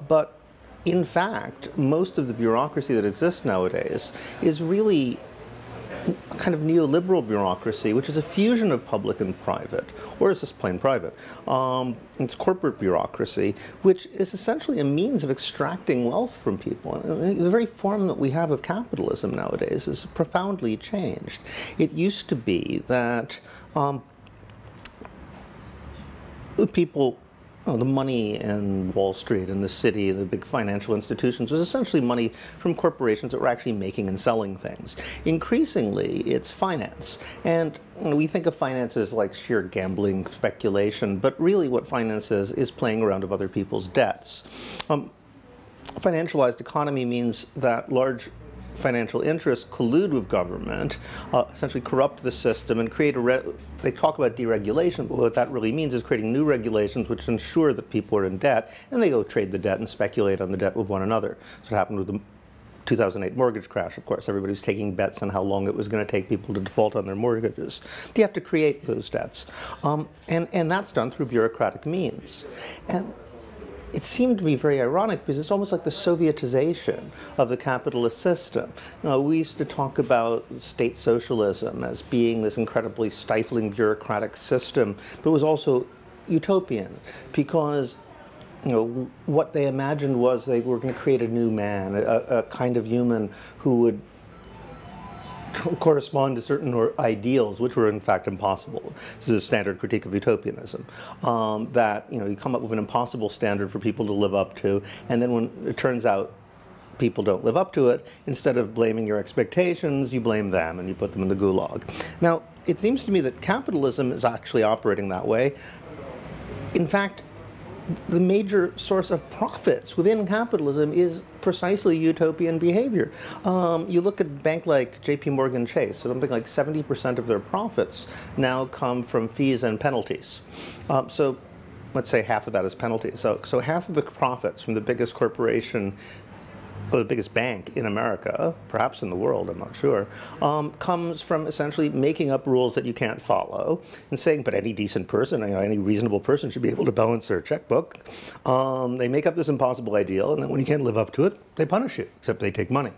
But in fact, most of the bureaucracy that exists nowadays is really a kind of neoliberal bureaucracy, which is a fusion of public and private, or is just plain private. It's corporate bureaucracy, which is essentially a means of extracting wealth from people. The very form that we have of capitalism nowadays is profoundly changed. It used to be that people, the money in Wall Street and the city, the big financial institutions, was essentially money from corporations that were actually making and selling things. Increasingly, it's finance. And we think of finance as like sheer gambling speculation, but really what finance is playing around of other people's debts. Financialized economy means that large financial interests collude with government, essentially corrupt the system and create they talk about deregulation, but what that really means is creating new regulations which ensure that people are in debt, and they go trade the debt and speculate on the debt with one another. That's what happened with the 2008 mortgage crash, of course. Everybody's taking bets on how long it was going to take people to default on their mortgages. But you have to create those debts. And that's done through bureaucratic means. And it seemed to me very ironic because it's almost like the Sovietization of the capitalist system. We used to talk about state socialism as being this incredibly stifling bureaucratic system, but it was also utopian because what they imagined was they were going to create a new man, a kind of human who would correspond to certain ideals, which were in fact impossible. This is a standard critique of utopianism. That you come up with an impossible standard for people to live up to, and then when it turns out people don't live up to it, instead of blaming your expectations, you blame them and you put them in the gulag. Now, it seems to me that capitalism is actually operating that way. In fact, the major source of profits within capitalism is precisely utopian behavior. You look at a bank like JP Morgan Chase, something like 70% of their profits now come from fees and penalties. So let's say half of that is penalties. So half of the profits from the biggest corporation, or the biggest bank in America, perhaps in the world, I'm not sure, comes from essentially making up rules that you can't follow and saying, but any decent person, any reasonable person should be able to balance their checkbook. They make up this impossible ideal, and then when you can't live up to it, they punish you, except they take money.